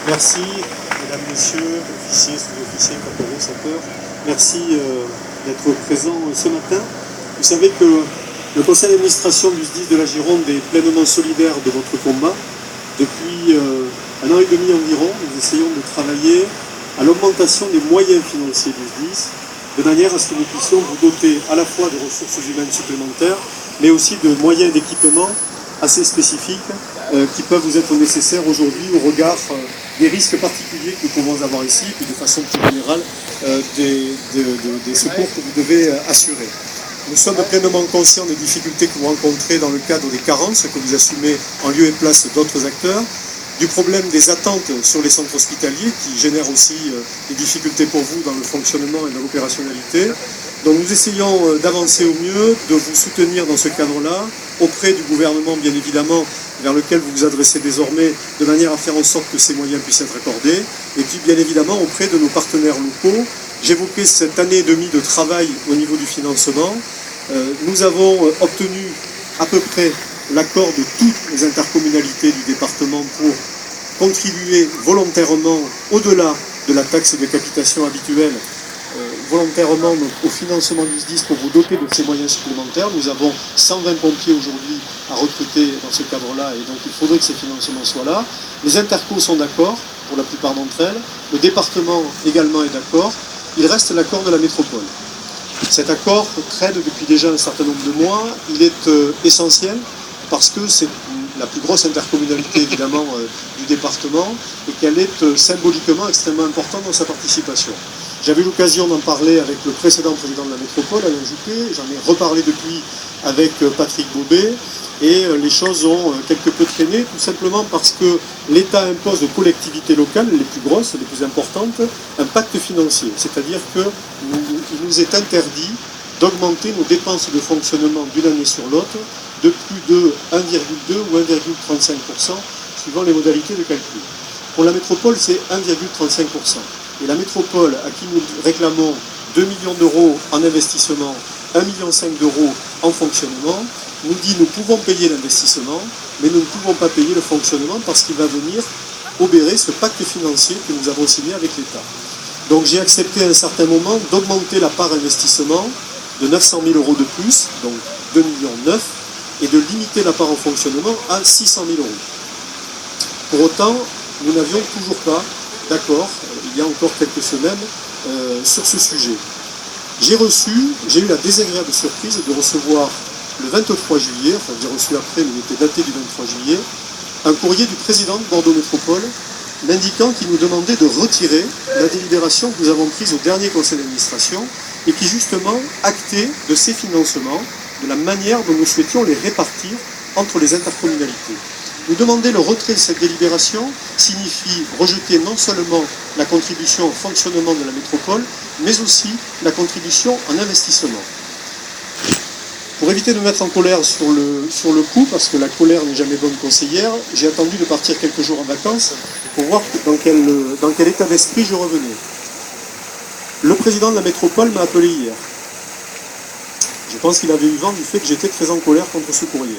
Merci, mesdames, messieurs, officiers, sous-officiers, caporaux, sapeurs. Merci d'être présents ce matin. Vous savez que le conseil d'administration du SDIS de la Gironde est pleinement solidaire de votre combat. Depuis 1 an et demi environ, nous essayons de travailler à l'augmentation des moyens financiers du SDIS, de manière à ce que nous puissions vous doter à la fois de ressources humaines supplémentaires, mais aussi de moyens d'équipement assez spécifiques qui peuvent vous être nécessaires aujourd'hui au regard des risques particuliers que nous pouvons avoir ici, et puis de façon plus générale des secours que vous devez assurer. Nous sommes pleinement conscients des difficultés que vous rencontrez dans le cadre des carences que vous assumez en lieu et place d'autres acteurs, du problème des attentes sur les centres hospitaliers qui génèrent aussi des difficultés pour vous dans le fonctionnement et dans l'opérationnalité. Donc nous essayons d'avancer au mieux, de vous soutenir dans ce cadre-là, auprès du gouvernement bien évidemment, vers lequel vous vous adressez désormais, de manière à faire en sorte que ces moyens puissent être accordés, et puis bien évidemment auprès de nos partenaires locaux. J'évoquais cette année et demie de travail au niveau du financement. Nous avons obtenu à peu près l'accord de toutes les intercommunalités du département pour contribuer volontairement, au-delà de la taxe de capitation habituelle, volontairement au financement du SDIS pour vous doter de ces moyens supplémentaires. Nous avons 120 pompiers aujourd'hui à recruter dans ce cadre-là et donc il faudrait que ces financements soient là. Les intercos sont d'accord pour la plupart d'entre elles. Le département également est d'accord. Il reste l'accord de la métropole. Cet accord traîne depuis déjà un certain nombre de mois. Il est essentiel parce que c'est la plus grosse intercommunalité évidemment du département et qu'elle est symboliquement extrêmement importante dans sa participation. J'avais l'occasion d'en parler avec le précédent président de la métropole, Alain Juppé, j'en ai reparlé depuis avec Patrick Bobet, et les choses ont quelque peu traîné, tout simplement parce que l'État impose aux collectivités locales, les plus grosses, les plus importantes, un pacte financier. C'est-à-dire qu'il nous est interdit d'augmenter nos dépenses de fonctionnement d'une année sur l'autre de plus de 1,2 ou 1,35%, suivant les modalités de calcul. Pour la métropole, c'est 1,35%. Et la métropole, à qui nous réclamons 2 millions d'euros en investissement, 1,5 million d'euros en fonctionnement, nous dit nous pouvons payer l'investissement, mais nous ne pouvons pas payer le fonctionnement parce qu'il va venir obérer ce pacte financier que nous avons signé avec l'État. Donc j'ai accepté à un certain moment d'augmenter la part investissement de 900 000 euros de plus, donc 2,9 millions, et de limiter la part en fonctionnement à 600 000 euros. Pour autant, nous n'avions toujours pas d'accord, il y a encore quelques semaines, sur ce sujet. J'ai eu la désagréable surprise de recevoir le 23 juillet, enfin j'ai reçu après, mais il était daté du 23 juillet, un courrier du président de Bordeaux Métropole m'indiquant qu'il nous demandait de retirer la délibération que nous avons prise au dernier conseil d'administration et qui justement actait de ces financements, de la manière dont nous souhaitions les répartir entre les intercommunalités. Nous demander le retrait de cette délibération signifie rejeter non seulement la contribution au fonctionnement de la métropole, mais aussi la contribution en investissement. Pour éviter de me mettre en colère sur le coup, parce que la colère n'est jamais bonne conseillère, j'ai attendu de partir quelques jours en vacances pour voir dans quel état d'esprit je revenais. Le président de la métropole m'a appelé hier. Je pense qu'il avait eu vent du fait que j'étais très en colère contre ce courrier.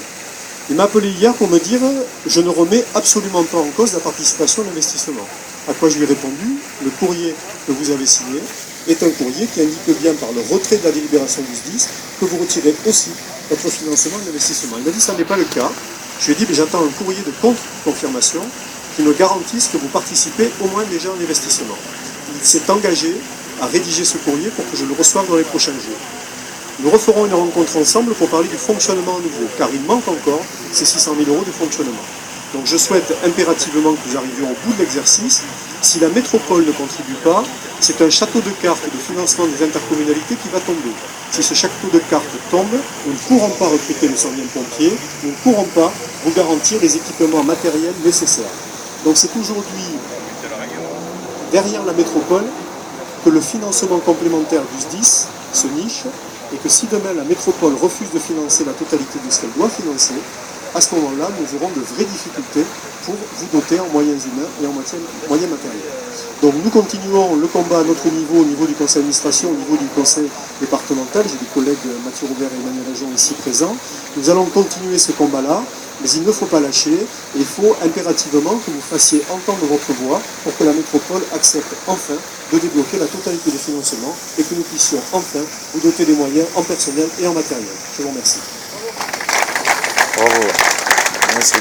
Il m'a appelé hier pour me dire « Je ne remets absolument pas en cause la participation à l'investissement ». À quoi je lui ai répondu « Le courrier que vous avez signé est un courrier qui indique bien par le retrait de la délibération du SDIS que vous retirez aussi votre financement de l'investissement ». Il m'a dit « Ça n'est pas le cas ». Je lui ai dit « J'attends un courrier de contre-confirmation qui me garantisse que vous participez au moins déjà en investissement ». Il s'est engagé à rédiger ce courrier pour que je le reçoive dans les prochains jours. Nous referons une rencontre ensemble pour parler du fonctionnement à nouveau, car il manque encore ces 600 000 euros de fonctionnement. Donc je souhaite impérativement que nous arrivions au bout de l'exercice. Si la métropole ne contribue pas, c'est un château de cartes de financement des intercommunalités qui va tomber. Si ce château de cartes tombe, nous ne pourrons pas recruter les 100 000 pompiers, nous ne pourrons pas vous garantir les équipements matériels nécessaires. Donc c'est aujourd'hui, derrière la métropole, que le financement complémentaire du SDIS se niche, et que si demain la métropole refuse de financer la totalité de ce qu'elle doit financer, à ce moment-là, nous aurons de vraies difficultés pour vous doter en moyens humains et en moyens matériels. Donc nous continuons le combat à notre niveau, au niveau du conseil d'administration, au niveau du conseil départemental. J'ai des collègues Mathieu Robert et Emmanuel Ajon ici présents. Nous allons continuer ce combat-là, mais il ne faut pas lâcher. Et il faut impérativement que vous fassiez entendre votre voix pour que la métropole accepte enfin de débloquer la totalité des financements et que nous puissions enfin vous doter des moyens en personnel et en matériel. Je vous remercie. Bravo. Merci.